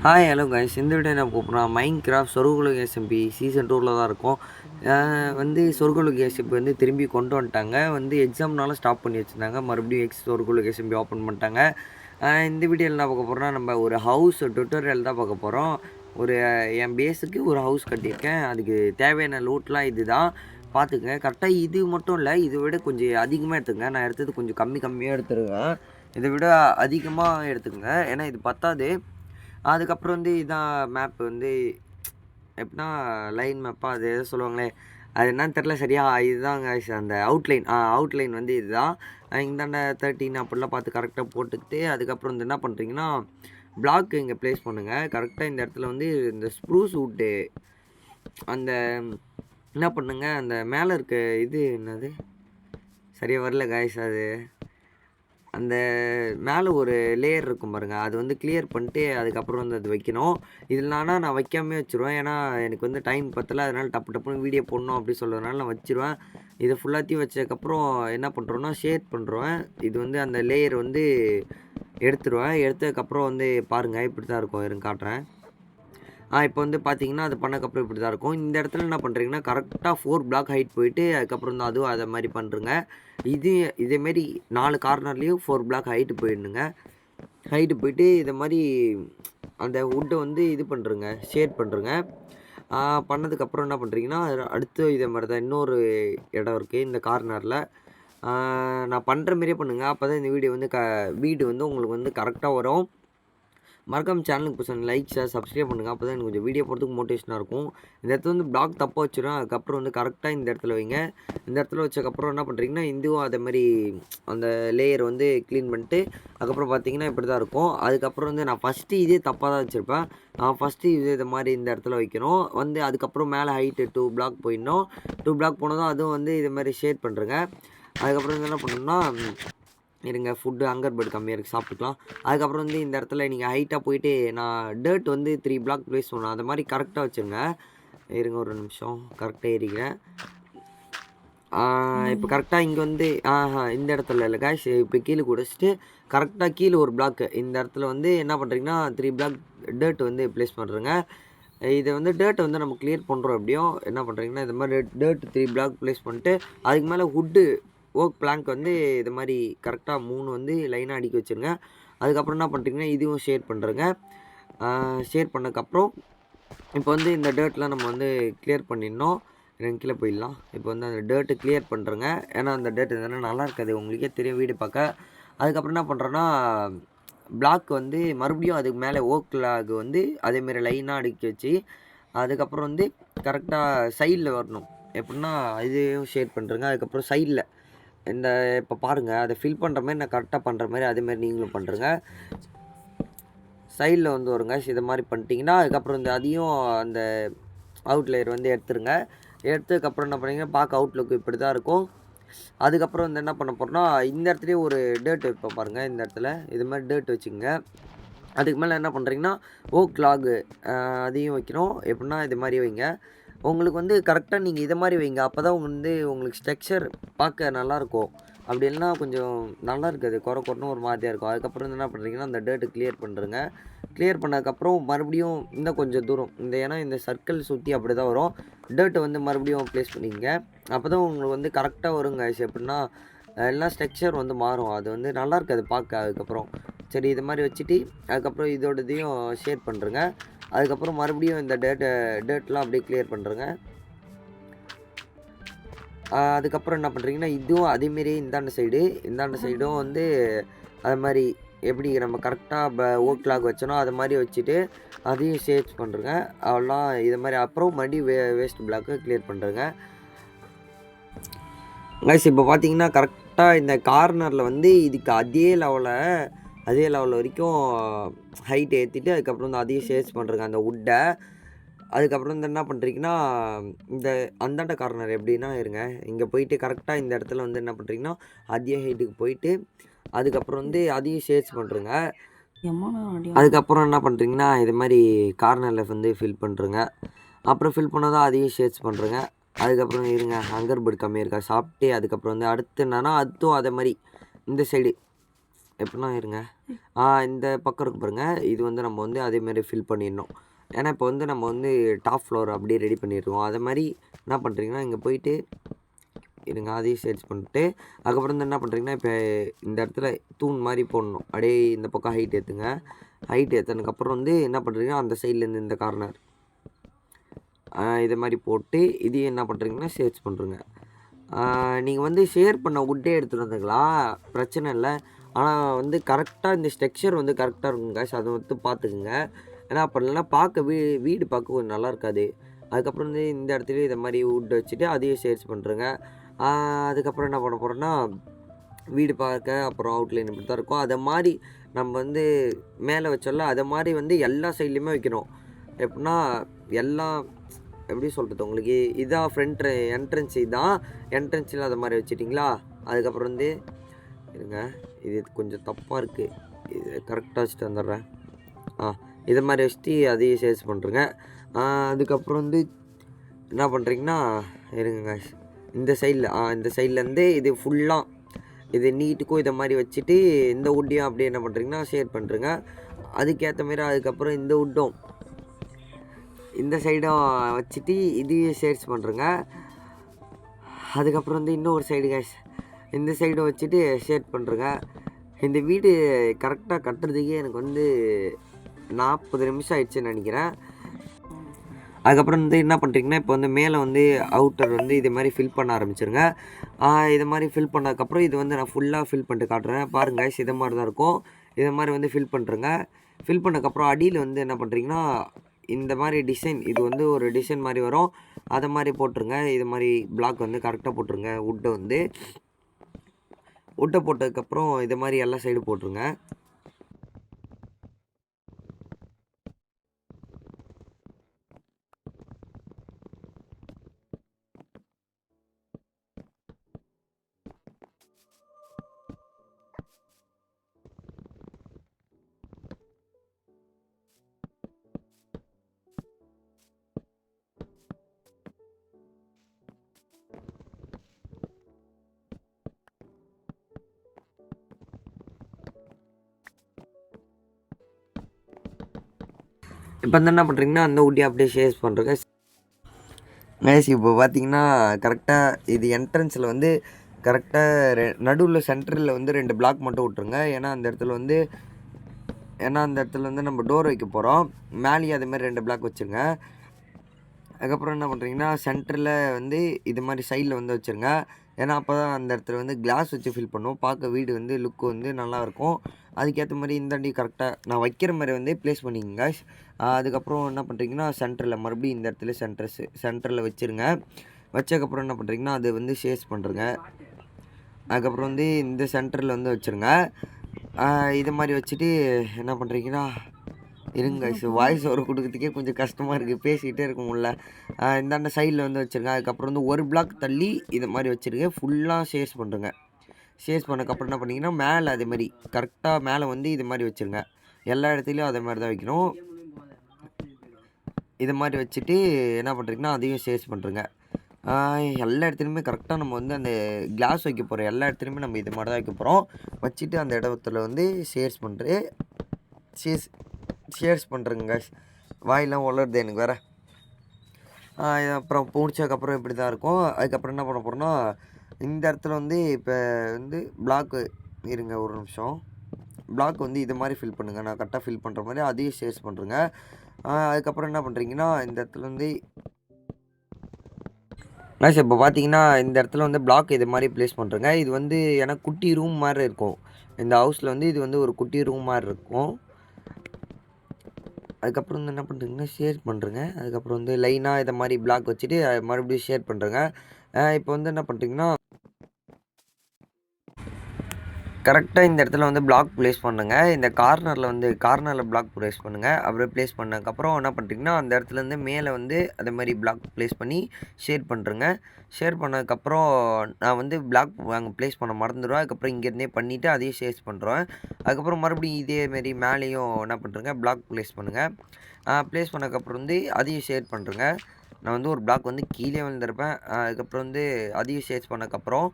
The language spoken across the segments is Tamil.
ஹாய் ஹலோ கைஸ், இந்த வீடியோ என்ன கூப்பிட்றோம் மைன்கிராஃப்ட் சொர்க்கலோக எஸ்எம்பி சீசன் 2ல் தான் இருக்கும். சொர்க்கலோக எஸ்எம்பி திரும்பி கொண்டு வந்துட்டாங்க. எக்ஸாம்னால ஸ்டாப் பண்ணி வச்சுருந்தாங்க. மறுபடியும் சொர்க்கலோக எஸ்எம்பி ஓப்பன் பண்ணிட்டாங்க. இந்த வீடியோவில் என்ன பார்க்க போகிறோம்னா, நம்ம ஒரு ஹவுஸ் டுட்டோரியல் தான் பார்க்க போகிறோம். என் பேஸுக்கு ஒரு ஹவுஸ் கட்டியிருக்கேன். அதுக்கு தேவையான லூட்லாம் இது தான் பார்த்துக்கங்க. கரெக்டாக இது மட்டும் இல்லை, இதை விட கொஞ்சம் அதிகமாக எடுத்துக்கங்க. நான் எடுத்தது கொஞ்சம் கம்மியாக எடுத்துருவேன். இதை விட அதிகமாக எடுத்துக்கங்க, ஏன்னா இது பத்தாது. அதுக்கப்புறம் இதான் மேப் எப்படின்னா லைன் மேப்பாக அது எதோ சொல்லுவாங்களே, அது என்னன்னு தெரில சரியா. இதுதாங்க அந்த அவுட்லைன் இதுதான். இந்தாண்ட 13 அப்படிலாம் பார்த்து கரெக்டாக போட்டுக்கிட்டு, அதுக்கப்புறம் என்ன பண்ணுறீங்கன்னா, பிளாக் இங்கே ப்ளேஸ் பண்ணுங்கள். கரெக்டாக இந்த இடத்துல இந்த ஸ்ப்ரூஸ் வுட்டு அந்த என்ன பண்ணுங்க, அந்த மேலே இருக்க இது என்னது சரியாக வரல காய்ஸ். அது அந்த மேலே ஒரு லேயர் இருக்கும் பாருங்கள், அது கிளியர் பண்ணிட்டு அதுக்கப்புறம் அது வைக்கணும். இல்லைனா நான் வைக்காமே வச்சுருவேன், ஏன்னா எனக்கு டைம் பத்தலை. அதனால் டப்புன்னு வீடியோ போடணும் அப்படி சொல்கிறதுனால நான் வச்சுருவேன். இதை ஃபுல்லாத்தையும் வச்சதுக்கப்புறம் என்ன பண்ணுறோன்னா ஷேட் பண்ணுறேன். இது அந்த லேயர் எடுத்துருவேன். எடுத்ததுக்கப்புறம் பாருங்கள், இப்படி தான் இருக்கும். இருங்க காட்டுறேன். இப்போ பார்த்தீங்கன்னா, அது பண்ணக்கப்புறம் இப்படி தான் இருக்கும். இந்த இடத்துல என்ன பண்ணுறீங்கன்னா, கரெக்டாக 4 பிளாக் ஹைட் போயிட்டு அதுக்கப்புறம் அதுவும் அதை மாதிரி பண்ணுறங்க. இதேமாரி 4 கார்னர்லேயும் 4 பிளாக் ஹைட்டு போயிடணுங்க. ஹைட்டு போயிட்டு இதை மாதிரி அந்த வுட்டை இது பண்ணுறங்க, ஷேட் பண்ணுறங்க. பண்ணதுக்கப்புறம் என்ன பண்ணுறீங்கன்னா, அடுத்து இதே மாதிரி தான் இன்னொரு இடம் இருக்குது இந்த கார்னரில். நான் பண்ணுற மாரியே பண்ணுங்கள். அப்போ தான் இந்த வீடியோ வீடு உங்களுக்கு கரெக்டாக வரும். மறக்காம சேனலுக்கு பர்சன் லைக், ஷேர், சப்ஸ்கிரைப் பண்ணுங்கள். அப்போ தான் எனக்கு கொஞ்சம் வீடியோ போகிறதுக்கு மோட்டிவேஷனாக இருக்கும். இந்த இடத்துல பிளாக் தப்பாக வச்சிடும். அதுக்கப்புறம் கரெக்டாக இந்த இடத்துல வைங்க. இந்த இடத்துல வச்சதுக்கப்புறம் என்ன பண்ணுறீங்கன்னா, இதுவும் அதே மாதிரி அந்த லேயர் க்ளீன் பண்ணிட்டு அதுக்கப்புறம் பார்த்தீங்கன்னா இப்படி தான் இருக்கும். அதுக்கப்புறம் நான் ஃபஸ்ட்டு இதே தப்பாக தான் வச்சுருப்பேன். நான் ஃபஸ்ட்டு இது மாதிரி இந்த இடத்துல வைக்கணும். அதுக்கப்புறம் மேலே ஹைட்டு 2 பிளாக் போயிடணும். 2 பிளாக் போனதும் அதுவும் இது மாதிரி ஷேட் பண்ணுறேங்க. அதுக்கப்புறம் என்ன பண்ணணும்னா, இருங்க, ஃபுட்டு ஹங்கர் பேர்டு கம்மியாக இருக்குது, சாப்பிட்டுக்கலாம். அதுக்கப்புறம் இந்த இடத்துல நீங்கள் ஹைட்டாக போயிட்டு நான் டர்ட் 3 பிளாக் ப்ளேஸ் பண்ணணும். அந்த மாதிரி கரெக்டாக வச்சுருங்க. இருங்க ஒரு நிமிஷம், கரெக்டாக ஏறிக்கிறேன். இப்போ கரெக்டாக இங்கே இந்த இடத்துல இல்லை காய்ஸ், இப்போ கீழே குடிச்சிட்டு கரெக்டாக கீழே ஒரு பிளாக்கு இந்த இடத்துல என்ன பண்ணுறீங்கன்னா 3 பிளாக் டர்ட் ப்ளேஸ் பண்ணுறேங்க. இதை டர்ட்டை நம்ம கிளியர் பண்ணுறோம். எப்படியும் என்ன பண்ணுறீங்கன்னா, இது மாதிரி டர்ட் 3 பிளாக் ப்ளேஸ் பண்ணிட்டு அதுக்கு மேலே வுட்டு ஓக் பிளாங்க் இது மாதிரி கரெக்டாக 3 லைனாக அடிக்க வச்சுருங்க. அதுக்கப்புறம் என்ன பண்ணுறீங்கன்னா, இதுவும் ஷேர் பண்ணுறேங்க. ஷேர் பண்ணதுக்கப்புறம் இப்போ இந்த டர்ட்லாம் நம்ம கிளியர் பண்ணிடணும். கீழே போயிடலாம். இப்போ அந்த டர்ட்டு கிளியர் பண்ணுறேங்க. ஏன்னா அந்த டர்ட் இதெல்லாம் நல்லா இருக்காது, உங்களுக்கே தெரியும் வீடு பார்க்க. அதுக்கப்புறம் என்ன பண்ணுறேன்னா, பிளாக் மறுபடியும் அதுக்கு மேலே ஓக் பிளாக் அதேமாரி லைனாக அடுக்கி வச்சு அதுக்கப்புறம் கரெக்டாக சைடில் வரணும். எப்படின்னா இதையும் ஷேர் பண்ணுறேங்க. அதுக்கப்புறம் சைடில் இப்போ பாருங்கள், அதை ஃபில் பண்ணுற மாதிரி நான் கரெக்டாக பண்ணுற மாதிரி அதேமாதிரி நீங்களும் பண்ணுறங்க. சைடில் வருங்க. இதை மாதிரி பண்ணிட்டீங்கன்னா அதுக்கப்புறம் அதையும் அந்த அவுட்லேயர் எடுத்துருங்க. எடுத்ததுக்கப்புறம் என்ன பண்ணுறீங்கன்னா, பார்க்க அவுட்லுக்கு இப்படி தான் இருக்கும். அதுக்கப்புறம் என்ன பண்ண போகிறோன்னா, இந்த இடத்துலையே ஒரு டேட் வைப்போம் பாருங்கள். இந்த இடத்துல இது மாதிரி டேட் வச்சுங்க. அதுக்கு மேலே என்ன பண்ணுறீங்கன்னா, ஓக் லாகு அதையும் வைக்கணும். எப்படின்னா இது மாதிரி வைங்க. உங்களுக்கு கரெக்டாக நீங்கள் இதை மாதிரி வைங்க. அப்போ தான் உங்களுக்கு ஸ்ட்ரக்சர் பார்க்க நல்லாயிருக்கும். அப்படி இல்லைனா கொஞ்சம் நல்லா இருக்காது, குறன்னு ஒரு மாதிரியாக இருக்கும். அதுக்கப்புறம் என்ன பண்ணுறீங்கன்னா, அந்த டேட்டு கிளியர் பண்ணுறேங்க. கிளியர் பண்ணதுக்கப்புறம் மறுபடியும் இன்னும் கொஞ்சம் தூரம் ஏன்னா இந்த சர்க்கிள் சுற்றி அப்படி தான் வரும். டேட்டை மறுபடியும் ப்ளேஸ் பண்ணிக்கங்க. அப்போ தான் உங்களுக்கு கரெக்டாக வருங்க. எப்படின்னா எல்லாம் ஸ்ட்ரக்சர் மாறும். அது நல்லா இருக்காது பார்க்க. அதுக்கப்புறம் சரி, இது மாதிரி வச்சுட்டு அதுக்கப்புறம் இதோடதையும் ஷேர் பண்ணுறேங்க. அதுக்கப்புறம் மறுபடியும் இந்த டேட்லாம் அப்படியே கிளியர் பண்ணுறேங்க. அதுக்கப்புறம் என்ன பண்ணுறீங்கன்னா, இதுவும் அதேமாரி இந்தாண்ட சைடும் அது மாதிரி எப்படி நம்ம கரெக்டாக ஓக் லாக் வச்சோனோ அது மாதிரி வச்சுட்டு அதையும் ஷேர் பண்ணுறேங்க. அவ்வளோலாம் இது மாதிரி. அப்புறம் மறுபடியும் வேஸ்ட் பிளாக்கை கிளியர் பண்ணுறேங்க. கைஸ், இப்போ பார்த்தீங்கன்னா கரெக்டாக இந்த கார்னரில் இதுக்கு அதே லெவலில் வரைக்கும் ஹைட் ஏற்றிட்டு அதுக்கப்புறம் அதையும் ஷேர்ஸ் பண்ணுறேங்க அந்த வுட்டை. அதுக்கப்புறம் என்ன பண்ணுறீங்கன்னா, இந்த அந்தாண்ட கார்னர் எப்படின்னா இருங்க, இங்கே போயிட்டு கரெக்டாக இந்த இடத்துல என்ன பண்ணுறீங்கன்னா, அதே ஹைட்டுக்கு போயிட்டு அதுக்கப்புறம் அதையும் ஷேர்ஸ் பண்ணுறேங்க. அதுக்கப்புறம் என்ன பண்ணுறீங்கன்னா, இது மாதிரி கார்னரில் ஃபில் பண்ணுறேங்க. அப்புறம் ஃபில் பண்ணதான் அதையும் ஷேர்ஸ் பண்ணுறேங்க. அதுக்கப்புறம் இருங்க, ஹங்கர் பேர்டு கம்மியாக இருக்கா சாப்பிட்டு அதுக்கப்புறம் அடுத்து என்னன்னா அதுவும் அதே மாதிரி இந்த சைடு எப்படின்னா இருங்க. இந்த பக்கம் இருக்கு பாருங்க. இது வந்து நம்ம வந்து அதேமாரி ஃபில் பண்ணிடணும். ஏன்னா இப்போ வந்து நம்ம வந்து டாப் ஃப்ளோர் அப்படியே ரெடி பண்ணிடுவோம். அதே மாதிரி என்ன பண்ணுறீங்கன்னா இங்கே போயிட்டு இருங்க அதையும் சர்ச் பண்ணிட்டு அதுக்கப்புறம் வந்து என்ன பண்ணுறீங்கன்னா இப்போ இந்த இடத்துல தூண் மாதிரி போடணும். அப்படியே இந்த பக்கம் ஹைட் ஏற்றுங்க. ஹைட் ஏற்றினதுக்கப்புறம் வந்து என்ன பண்ணுறீங்கன்னா அந்த சைட்லேருந்து இந்த கார்னர் இதை மாதிரி போட்டு இதையும் என்ன பண்ணுறீங்கன்னா சர்ச் பண்ணுறீங்க. நீங்கள் வந்து ஷேர் பண்ண வுட்டே எடுத்துகிட்டு வந்துக்கலாம், பிரச்சனை இல்லை. ஆனால் வந்து கரெக்டாக இந்த ஸ்ட்ரக்சர் வந்து கரெக்டாக இருக்குங்க காய்ஸ், அதை வந்து பார்த்துக்குங்க. ஏன்னா அப்போ இல்லைன்னா பார்க்க வீடு பார்க்க கொஞ்சம் நல்லா இருக்காது. அதுக்கப்புறம் வந்து இந்த இடத்துலையும் இதை மாதிரி வுட் வச்சுட்டு அதையும் சேர்ச் பண்ணுறேங்க. அதுக்கப்புறம் என்ன பண்ண போகிறோன்னா வீடு பார்க்க அப்புறம் அவுட்லைன் இப்படி தான் இருக்கும். அதை மாதிரி நம்ம வந்து மேலே வச்சோம்ல அதை மாதிரி வந்து எல்லா சைட்லேயுமே வைக்கணும். எப்படின்னா எல்லாம் எப்படி சொல்கிறது உங்களுக்கு, இதான் ஃப்ரண்ட் என்ட்ரன்ஸ், இதான் என்ட்ரன்ஸில் அதை மாதிரி வச்சுட்டிங்களா. அதுக்கப்புறம் வந்து இருங்க, இது கொஞ்சம் தப்பாக இருக்குது, இது கரெக்டாக வச்சுட்டு வந்துடுறேன். இதை மாதிரி வச்சுட்டு அதையும் சேல்ஸ் பண்ணுறேங்க. அதுக்கப்புறம் வந்து என்ன பண்ணுறீங்கன்னா இருங்க இந்த சைடில் இந்த சைட்லேருந்து இது ஃபுல்லாக இது நீட்டுக்கும் இதை மாதிரி வச்சுட்டு இந்த வுட்டையும் அப்படியே என்ன பண்ணுறீங்கன்னா ஷேர் பண்ணுறேங்க. அதுக்கேற்ற மாரி அதுக்கப்புறம் இந்த வுட்டும் இந்த சைடும் வச்சுட்டு இதையும் ஷேர்ஸ் பண்ணுறேங்க. அதுக்கப்புறம் வந்து இன்னொரு சைடு கேஷ் இந்த சைடும் வச்சுட்டு ஷேர் பண்ணுறேங்க. இந்த வீடு கரெக்டாக கட்டுறதுக்கே எனக்கு வந்து 40 நிமிஷம் ஆயிடுச்சுன்னு நினைக்கிறேன். அதுக்கப்புறம் வந்து என்ன பண்ணுறீங்கன்னா இப்போ வந்து மேலே வந்து அவுட்டர் வந்து இது மாதிரி ஃபில் பண்ண ஆரம்பிச்சிருங்க. இது மாதிரி ஃபில் பண்ணதுக்கப்புறம் இது வந்து நான் ஃபுல்லாக ஃபில் பண்ணிட்டு காட்டுறேன் பாருங்க. இதை மாதிரி தான் இருக்கும். இதை மாதிரி வந்து ஃபில் பண்ணுறேங்க. ஃபில் பண்ணதுக்கப்புறம் அடியில் வந்து என்ன பண்ணுறீங்கன்னா இந்த மாதிரி டிசைன், இது வந்து ஒரு டிசைன் மாதிரி வரும், அதை மாதிரி போட்டுருங்க. இது மாதிரி பிளாக் வந்து கரெக்டாக போட்டுருங்க. வுட்டை போட்டதுக்கப்புறம் இது மாதிரி எல்லா சைடு போட்டுருங்க. இப்போ வந்து என்ன பண்ணுறீங்கன்னா அந்த வுட்டையும் அப்படியே ஷேர்ஸ் பண்ணுறேங்க. இப்போ பார்த்தீங்கன்னா கரெக்டாக இது என்ட்ரன்ஸில் வந்து கரெக்டாக நடுவில் சென்டரில் வந்து 2 பிளாக் மட்டும் விட்ருங்க. ஏன்னா அந்த இடத்துல வந்து நம்ம டோர் வைக்க போகிறோம். மேலேயும் அதேமாதிரி 2 பிளாக் வச்சுருங்க. அதுக்கப்புறம் என்ன பண்ணுறீங்கன்னா சென்டரில் வந்து இது மாதிரி சைடில் வந்து வச்சுருங்க. ஏன்னா அப்போ தான் அந்த இடத்துல வந்து கிளாஸ் வச்சு ஃபில் பண்ணுவோம், பார்க்க வீடு வந்து லுக்கு வந்து நல்லாயிருக்கும். அதுக்கேற்ற மாதிரி இந்தாண்டி கரெக்டாக நான் வைக்கிற மாதிரி வந்து ப்ளேஸ் பண்ணிக்கோங்க. அதுக்கப்புறம் என்ன பண்ணுறீங்கன்னா சென்டரில் மறுபடியும் இந்த இடத்துல சென்டரில் வச்சுருங்க. வச்சதுக்கப்புறம் என்ன பண்ணுறீங்கன்னா அது வந்து ஷேர்ஸ் பண்ணுறேங்க. அதுக்கப்புறம் வந்து இந்த சென்டரில் வந்து வச்சுருங்க. இது மாதிரி வச்சுட்டு என்ன பண்ணுறீங்கன்னா இருங்க வாய்ஸ் ஓவர் கொடுக்கறதுக்கே கொஞ்சம் கஷ்டமாக இருக்குது, பேசிக்கிட்டே இருக்க முடியல. இந்தாண்ட சைடில் வந்து வச்சுருங்க. அதுக்கப்புறம் வந்து ஒரு பிளாக் தள்ளி இது மாதிரி வச்சுருங்க. ஃபுல்லாக ஷேர்ஸ் பண்ணுறேங்க. ஷேர்ஸ் பண்ணக்கப்புறம் என்ன பண்ணிங்கன்னா மேலே அதே மாதிரி கரெக்டாக மேலே வந்து இது மாதிரி வச்சுருங்க. எல்லா இடத்துலையும் அதே மாதிரி தான் வைக்கணும். இது மாதிரி வச்சுட்டு என்ன பண்ணுறீங்கன்னா அதையும் ஷேர்ஸ் பண்ணுறேங்க. எல்லா இடத்துலையுமே கரெக்டாக நம்ம வந்து அந்த கிளாஸ் வைக்க போகிறோம். எல்லா இடத்துலையுமே நம்ம இது மாதிரி தான் வைக்க போகிறோம். வச்சுட்டு அந்த இடத்துல வந்து ஷேர்ஸ் பண்ணுறேங்க. வாயெல்லாம் வளருது எனக்கு வேறு. அப்புறம் முடிச்சதுக்கப்புறம் இப்படி தான் இருக்கும். அதுக்கப்புறம் என்ன பண்ண போகிறோன்னா இந்த இடத்துல வந்து இப்போ வந்து பிளாக்கு இருங்க ஒரு நிமிஷம். பிளாக் வந்து இது மாதிரி ஃபில் பண்ணுங்கள். நான் கரெக்டாக ஃபில் பண்ணுற மாதிரி அதையும் ஷேர்ஸ் பண்ணுறேங்க. அதுக்கப்புறம் என்ன பண்ணுறீங்கன்னா இந்த இடத்துல வந்து இப்போ பார்த்தீங்கன்னா இந்த இடத்துல வந்து பிளாக் இது மாதிரி ப்ளேஸ் பண்ணுறேங்க. இது வந்து எனக்கு குட்டி ரூம் மாதிரி இருக்கும். இந்த ஹவுஸில் வந்து இது வந்து ஒரு குட்டி ரூம் மாதிரி இருக்கும். அதுக்கப்புறம் வந்து என்ன பண்ணுறீங்கன்னா ஷேர் பண்ணுறேங்க. அதுக்கப்புறம் வந்து லைனாக இதை மாதிரி பிளாக் வச்சுட்டு மறுபடியும் ஷேர் பண்ணுறேங்க. இப்போ வந்து என்ன பண்ணுறீங்கன்னா கரெக்டாக இந்த இடத்துல வந்து பிளாக் ப்ளேஸ் பண்ணுங்க. இந்த கார்னரில் பிளாக் ப்ளேஸ் பண்ணுங்கள். அப்படியே ப்ளேஸ் பண்ணதுக்கப்புறம் என்ன பண்ணுறீங்கன்னா அந்த இடத்துலேருந்து மேலே வந்து அதே மாதிரி பிளாக் ப்ளேஸ் பண்ணி ஷேர் பண்ணுறேங்க. ஷேர் பண்ணதுக்கப்புறம் நான் வந்து பிளாக் அங்கே ப்ளேஸ் பண்ண மறந்துடுவேன். அதுக்கப்புறம் இங்கேருந்தே பண்ணிவிட்டு அதையும் ஷேர்ஸ் பண்ணுறேன். அதுக்கப்புறம் மறுபடியும் இதேமாரி மேலேயும் என்ன பண்ணுறேங்க பிளாக் ப்ளேஸ் பண்ணுங்கள். ப்ளேஸ் பண்ணதுக்கப்புறம் வந்து அதையும் ஷேர் பண்ணுறேங்க. நான் வந்து ஒரு பிளாக் வந்து கீழே வந்திருப்பேன். அதுக்கப்புறம் வந்து அதையும் ஷேர்ஸ் பண்ணதுக்கப்புறம்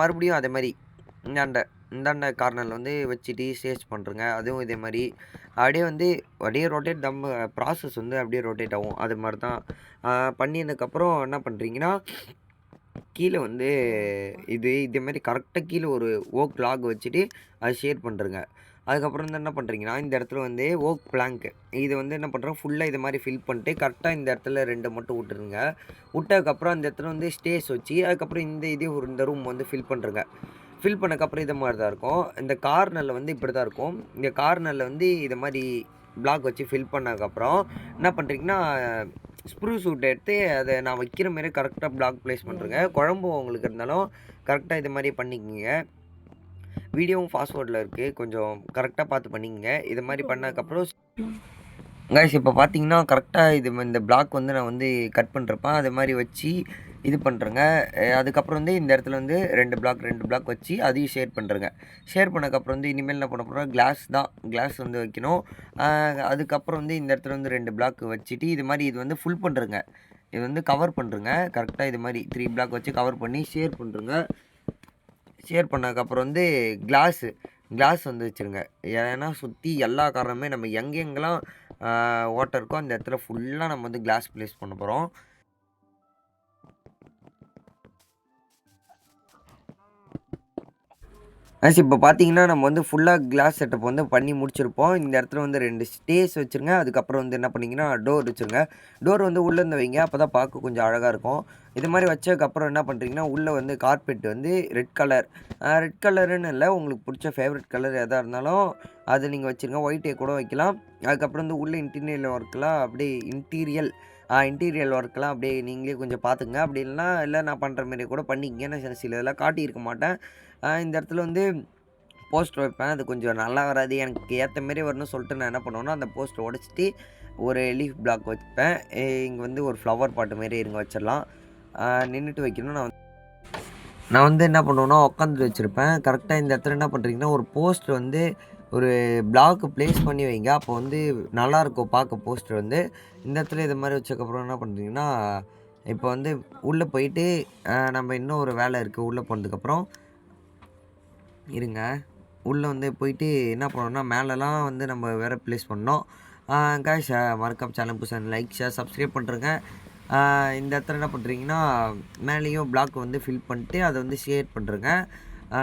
மறுபடியும் அதே மாதிரி இந்தாண்ட இந்தாண்ட கார்னரில் வந்து வச்சுட்டு ஸ்டேஜ் பண்ணுறங்க. அதுவும் இதே மாதிரி அப்படியே வந்து அப்படியே ரொட்டேட் நம்ம ப்ராசஸ் வந்து அப்படியே ரொட்டேட் ஆகும். அது மாதிரி தான் பண்ணினதுக்கப்புறம் என்ன பண்ணுறீங்கன்னா, கீழே வந்து இதே மாதிரி கரெக்டாக கீழே ஒரு ஓக் லாக் வச்சுட்டு அதை ஷேர் பண்ணுறங்க. அதுக்கப்புறம் வந்து என்ன பண்ணுறீங்கன்னா, இந்த இடத்துல வந்து ஓக் பிளாங்க் இது வந்து என்ன பண்ணுறோம், ஃபுல்லாக இது மாதிரி ஃபில் பண்ணிட்டு கரெக்டாக இந்த இடத்துல 2 மட்டும் விட்டுருங்க. விட்டதுக்கப்புறம் அந்த இடத்துல வந்து ஸ்டேஸ் வச்சு அதுக்கப்புறம் இந்த ரூம் வந்து ஃபில் பண்ணுறங்க. ஃபில் பண்ணக்கப்புறம் இது மாதிரி தான் இருக்கும். இந்த கார்னரில் வந்து இப்படி தான் இருக்கும். இந்த கார்னரில் வந்து இது மாதிரி பிளாக் வச்சு ஃபில் பண்ணதுக்கப்புறம் என்ன பண்ணுறீங்கன்னா, ஸ்ப்ரூ ஷூட் எடுத்து அதை நான் வைக்கிற மாரி கரெக்டாக பிளாக் ப்ளேஸ் பண்ணுறேங்க. குழம்பு உங்களுக்கு இருந்தாலும் கரெக்டாக இது மாதிரி பண்ணிக்கங்க. வீடியோவும் ஃபாஸ்ட்வேர்டில் இருக்குது, கொஞ்சம் கரெக்டாக பார்த்து பண்ணிக்கங்க. இது மாதிரி பண்ணதுக்கப்புறம் கைஸ் இப்போ பார்த்தீங்கன்னா கரெக்டாக இந்த பிளாக் வந்து நான் வந்து கட் பண்ணுறப்ப அது மாதிரி வச்சு இது பண்ணுறேங்க. அதுக்கப்புறம் வந்து இந்த இடத்துல வந்து 2 பிளாக் வச்சு அதையும் ஷேர் பண்ணுறேங்க. ஷேர் பண்ணக்கப்புறம் வந்து இனிமேல் என்ன பண்ண போகிறோம், கிளாஸ் வந்து வைக்கணும். அதுக்கப்புறம் வந்து இந்த இடத்துல வந்து 2 பிளாக் வச்சுட்டு இது மாதிரி இது வந்து ஃபுல் பண்ணுறேங்க. இது வந்து கவர் பண்ணுறேங்க. கரெக்டாக இது மாதிரி 3 பிளாக் வச்சு கவர் பண்ணி ஷேர் பண்ணுறேங்க. ஷேர் பண்ணதுக்கப்புறம் வந்து கிளாஸ் வந்து வச்சுருங்க. ஏன்னா சுற்றி எல்லா காரணமே நம்ம எங்கெங்கெல்லாம் ஓட்டை இருக்கோ அந்த இடத்துல ஃபுல்லாக நம்ம வந்து கிளாஸ் ப்ளேஸ் பண்ண போகிறோம். இப்போ பார்த்தீங்கன்னா நம்ம வந்து ஃபுல்லாக கிளாஸ் செட்டப் வந்து பண்ணி முடிச்சிருப்போம். இந்த இடத்துல வந்து 2 ஸ்டேஸ் வச்சுருங்க. அதுக்கப்புறம் வந்து என்ன பண்ணிங்கன்னா டோர் வச்சுருங்க. டோர் வந்து உள்ளேருந்து வைங்க, அப்போ தான் பார்க்க கொஞ்சம் அழகாக இருக்கும். இது மாதிரி வச்சதுக்கப்புறம் என்ன பண்ணுறீங்கன்னா, உள்ளே வந்து கார்பெட் வந்து ரெட் கலருன்னு இல்லை, உங்களுக்கு பிடிச்ச ஃபேவரட் கலர் எதாக இருந்தாலும் அது நீங்கள் வச்சுருங்க. ஒயிட்டே கூட வைக்கலாம். அதுக்கப்புறம் வந்து உள்ளே இன்டீரியர் ஒர்க்லாம் அப்படியே இன்டீரியர் ஒர்க்லாம் அப்படியே நீங்களே கொஞ்சம் பார்த்துங்க. அப்படி இல்லைனா நான் பண்ணுற மாரி கூட பண்ணிக்கங்க. நான் சில இதெல்லாம் காட்டியிருக்க மாட்டேன். இந்த இடத்துல வந்து போஸ்டர் வைப்பேன். அது கொஞ்சம் நல்லா வராது, எனக்கு ஏற்ற மாரி வரணும்னு சொல்லிட்டு நான் என்ன பண்ணுவேன்னா, அந்த போஸ்டர் உடச்சிட்டு ஒரு லீஃப் பிளாக் வைப்பேன். இங்கே வந்து ஒரு ஃப்ளவர் பாட்டு மாரி இங்கே வச்சிடலாம். நின்றுட்டு வைக்கணும். நான் வந்து என்ன பண்ணுவேன்னா உட்காந்துட்டு வச்சுருப்பேன். கரெக்டாக இந்த இடத்துல என்ன பண்ணுறீங்கன்னா, ஒரு போஸ்டர் வந்து ஒரு பிளாக்கு ப்ளேஸ் பண்ணி வைங்க. அப்போ வந்து நல்லாயிருக்கும் பார்க்க போஸ்டர் வந்து. இந்த இடத்துல இது மாதிரி வச்சதுக்கப்புறம் என்ன பண்ணுறீங்கன்னா, இப்போ வந்து உள்ளே போயிட்டு நம்ம இன்னும் ஒரு வேலை இருக்குது. உள்ளே போனதுக்கப்புறம் இருங்க. உள்ளே வந்து போயிட்டு என்ன பண்ணணும்னா, மேலெலாம் வந்து நம்ம வேறு ப்ளேஸ் பண்ணோம். காய்ஸ் மறக்காம சேனல் புதுசாக லைக், ஷேர், சப்ஸ்கிரைப் பண்ணுறேங்க. இந்த இடத்துல என்ன பண்ணுறீங்கன்னா, மேலேயும் பிளாக் வந்து ஃபில் பண்ணிட்டு அதை வந்து ஷேர் பண்ணுறேங்க.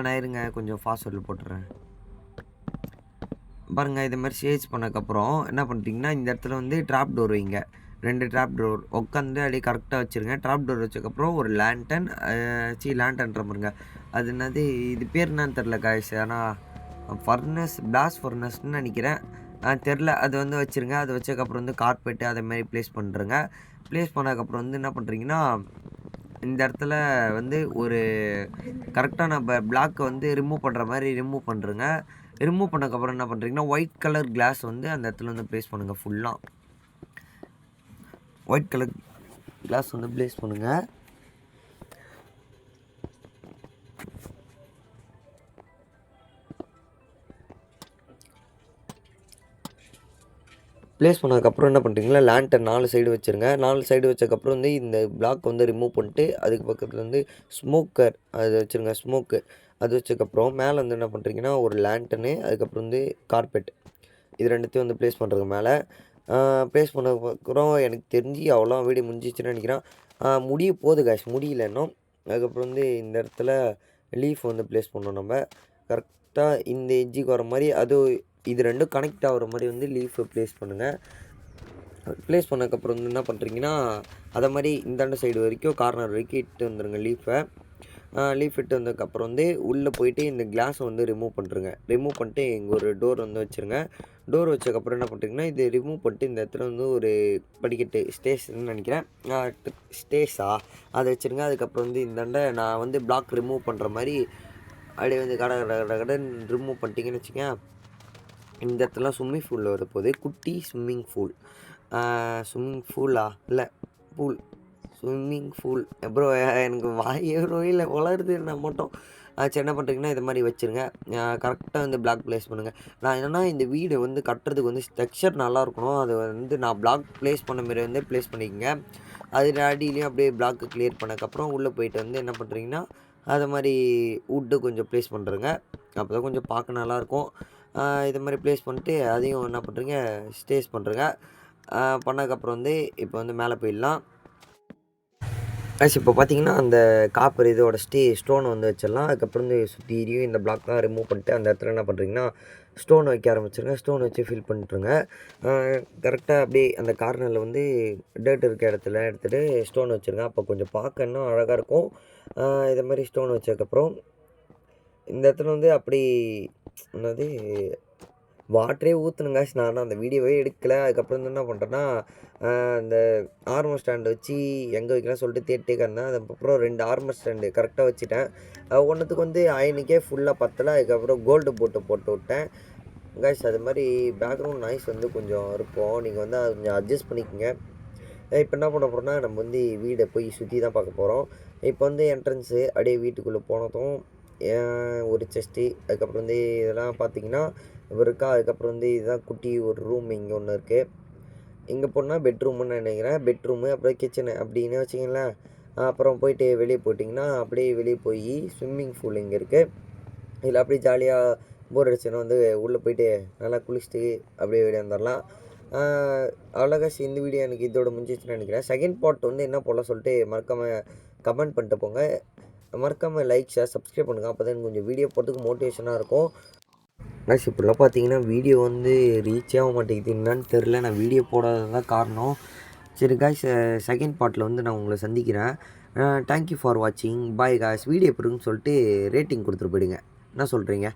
நான் இருங்க கொஞ்சம் ஃபாஸ்வேர்டில் போட்டுறேன். பாருங்கள், இது மாதிரி ஷேர்ஸ் பண்ணதுக்கப்புறம் என்ன பண்ணுறீங்கன்னா, இந்த இடத்துல வந்து ட்ராப் டோர் வைங்க. 2 ட்ராப் டோர் உட்காந்து அப்படியே கரெக்டாக வச்சுருங்க. ட்ராப் டோர் வச்சதுக்கப்புறம் ஒரு லேண்டன் லேண்டன்ற பாருங்க, அது என்னது இது பேர் என்னன்னு தெரில காய்ஸ். ஆனால் பிளாஸ்ட் ஃபர்னஸ்ன்னு நினைக்கிறேன், தெரில. அது வந்து வச்சுருங்க. அது வச்சதுக்கப்புறம் வந்து கார்பெட்டு அதேமாதிரி ப்ளேஸ் பண்ணுறேங்க. ப்ளேஸ் பண்ணதுக்கப்புறம் வந்து என்ன பண்ணுறீங்கன்னா, இந்த இடத்துல வந்து ஒரு கரெக்டாக நம்ம பிளாக்கை வந்து ரிமூவ் பண்ணுற மாதிரி ரிமூவ் பண்ணுறேங்க. ரிமூவ் பண்ணதுக்கப்புறம் என்ன பண்ணுறீங்கன்னா, ஒயிட் கலர் கிளாஸ் வந்து அந்த இடத்துல வந்து ப்ளேஸ் பண்ணுங்கள். ஃபுல்லாக ஒயிட் கலர் கிளாஸ் வந்து ப்ளேஸ் பண்ணுங்கள். ப்ளேஸ் பண்ணதுக்கப்புறம் என்ன பண்ணுறீங்களா, லேண்டன் 4 சைடு வச்சுருங்க. 4 சைடு வச்சதுக்கப்புறம் வந்து இந்த பிளாக் வந்து ரிமூவ் பண்ணிட்டு அதுக்கு பக்கத்தில் வந்து ஸ்மோக்கர் அது வச்சுருங்க. ஸ்மோக்கு அது வச்சதுக்கப்புறம் மேலே வந்து என்ன பண்ணுறீங்கன்னா, ஒரு லேண்டனு அதுக்கப்புறம் வந்து கார்பெட் இது 2த்தையும் வந்து ப்ளேஸ் பண்ணுறதுக்கு மேலே ப்ளேஸ் பண்ணதுக்கப்புறம் எனக்கு தெரிஞ்சு அவ்வளோ வீடியோ முடிஞ்சிச்சுன்னு நினைக்கிறேன். முடிய போகுது காய்ஸ், முடியல இன்னும். அதுக்கப்புறம் வந்து இந்த இடத்துல லீஃப் வந்து ப்ளேஸ் பண்ணோம் நம்ம. கரெக்டாக இந்த எட்ஜுக்கு வர மாதிரி இது 2ம் கனெக்ட் ஆகிற மாதிரி வந்து லீஃபை ப்ளேஸ் பண்ணுங்கள். ப்ளேஸ் பண்ணதுக்கப்புறம் வந்து என்ன பண்ணுறீங்கன்னா, அதை மாதிரி இந்தாண்ட சைடு வரைக்கும் கார்னர் வரைக்கும் இட்டு வந்துடுங்க லீஃபை. இட்டு வந்ததுக்கப்புறம் வந்து உள்ளே போயிட்டு இந்த கிளாஸை வந்து ரிமூவ் பண்ணுறேங்க. ரிமூவ் பண்ணிட்டு இங்கே ஒரு டோர் வந்து வச்சுருங்க. டோர் வச்சதுக்கப்புறம் என்ன பண்ணுறீங்கன்னா, இது ரிமூவ் பண்ணிட்டு இந்த இடத்துல வந்து ஒரு படிக்கட்டு ஸ்டேஷன்னு நினைக்கிறேன், அதை வச்சுருங்க. அதுக்கப்புறம் வந்து இந்தாண்ட நான் வந்து பிளாக் ரிமூவ் பண்ணுற மாதிரி அப்படியே வந்து கடன்னு ரிமூவ் பண்ணிட்டீங்கன்னு வச்சுக்கேன். இந்த இடத்துல ஸ்விம்மிங் பூலில் வரப்போகுது, குட்டி ஸ்விம்மிங் பூலா இல்லை ஸ்விம்மிங் பூல் ப்ரோ. எனக்கு வாயே இல்லை வளருது நான் மட்டும். சரி, என்ன பண்ணுறீங்கன்னா இது மாதிரி வச்சுருங்க. கரெக்டாக வந்து பிளாக் ப்ளேஸ் பண்ணுங்கள். நான் என்னென்னா இந்த வீடு வந்து கட்டுறதுக்கு வந்து ஸ்ட்ரக்சர் நல்லா இருக்கணும். அது வந்து நான் பிளாக் ப்ளேஸ் பண்ண மாரி வந்து ப்ளேஸ் பண்ணிக்கங்க. அது அடியிலையும் அப்படியே பிளாக்கு கிளியர் பண்ணதுக்கப்புறம் உள்ளே போயிட்டு வந்து என்ன பண்ணுறீங்கன்னா, அது மாதிரி வுட்டு கொஞ்சம் ப்ளேஸ் பண்ணுறேங்க. அப்போ தான் கொஞ்சம் பார்க்க நல்லாயிருக்கும். இது மாதிரி ப்ளேஸ் பண்ணிட்டு அதையும் என்ன பண்ணுறீங்க, ஸ்டேஸ் பண்ணுறேங்க. பண்ணதுக்கப்புறம் வந்து இப்போ வந்து மேலே போயிடலாம். கைஸ் இப்போ பார்த்தீங்கன்னா, அந்த காப்பர் இதோட ஸ்டோன் வந்து வச்சிடலாம். அதுக்கப்புறம் வந்து சுத்தீரியும் இந்த பிளாக்லாம் ரிமூவ் பண்ணிட்டு, அந்த இடத்துல என்ன பண்ணுறீங்கன்னா, ஸ்டோன் வைக்க ஆரம்பிச்சுருங்க. ஸ்டோன் வச்சு ஃபில் பண்ணிட்டுருங்க. கரெக்டாக அப்படியே அந்த கார்னரில் வந்து டர்ட் இருக்க இடத்துல எடுத்துகிட்டு ஸ்டோன் வச்சுருங்க. அப்போ கொஞ்சம் பார்க்க இன்னும் அழகாக இருக்கும். இதை மாதிரி ஸ்டோன் வச்சதுக்கப்புறம் இந்த இடத்துல வந்து அப்படி என்னது வாட்டரே ஊற்றணுங்க. நான் அந்த வீடியோவே எடுக்கல. அதுக்கப்புறம் வந்து என்ன பண்ணுறேன்னா, அந்த ஆர்மர் ஸ்டாண்ட் வச்சு எங்கே வைக்கலாம் சொல்லிட்டு தேடிட்டே இருந்தேன். அதுக்கப்புறம் 2 ஆர்மர் ஸ்டாண்டு கரெக்டாக வச்சுட்டேன். ஒன்றுத்துக்கு வந்து அயனுக்கே ஃபுல்லாக பத்தல. அதுக்கப்புறம் கோல்டு போட்டு விட்டேன். கைஸ் அது மாதிரி பேக்ரவுண்ட் நாய்ஸ் வந்து கொஞ்சம் இருக்கும். நீங்கள் வந்து அதை கொஞ்சம் அட்ஜஸ்ட் பண்ணிக்கோங்க. இப்போ என்ன பண்ண போகிறோம்னா, நம்ம வந்து வீடை போய் சுற்றி தான் பார்க்க போகிறோம். இப்போ வந்து என்ட்ரன்ஸு அப்படியே வீட்டுக்குள்ளே போனதும் ஒரு செஸ்ட்டு, அதுக்கப்புறம் வந்து இதெல்லாம் பார்த்தீங்கன்னா இவர் இருக்கா. அதுக்கப்புறம் வந்து இதுதான் குட்டி ஒரு ரூம் இங்கே ஒன்று இருக்குது. இங்கே போனால் பெட்ரூம்னு நினைக்கிறேன். பெட்ரூமு அப்புறம் கிச்சனு அப்படின்னு வச்சிங்களேன். அப்புறம் போயிட்டு வெளியே போயிட்டிங்கன்னா அப்படியே வெளியே போய் ஸ்விம்மிங் பூல் இங்கே இருக்குது. இதில் அப்படியே ஜாலியாக போர் அடிச்சுன்னா வந்து உள்ளே போயிட்டு நல்லா குளிச்சுட்டு அப்படியே வெளியே வந்துடலாம். அவ்வளோக்கா இந்த வீடியோ எனக்கு இதோட முடிஞ்சிச்சுன்னு நினைக்கிறேன். செகண்ட் பார்ட் வந்து என்ன போல சொல்லிட்டு மறக்காமல் கமெண்ட் பண்ணிட்டு போங்க. மறக்காமல் லைக், ஷேர், சப்ஸ்கிரைப் பண்ணுங்கள். அப்போ தான் எனக்கு கொஞ்சம் வீடியோ போகிறதுக்கு மோட்டிவேஷனாக இருக்கும். கைஸ் இப்படிலாம் பார்த்தீங்கன்னா வீடியோ வந்து ரீச்சே ஆக மாட்டேங்குது. என்னன்னு தெரில. நான் வீடியோ போடாதது தான் காரணம். சரி கைஸ், செகண்ட் பார்ட்டில் வந்து நான் உங்களை சந்திக்கிறேன். தேங்க்யூ ஃபார் வாட்சிங். Bye guys. வீடியோ எப்படி இருக்குன்னு சொல்லிட்டு ரேட்டிங் கொடுத்துட்டு போயிடுங்க. என்ன சொல்கிறீங்க?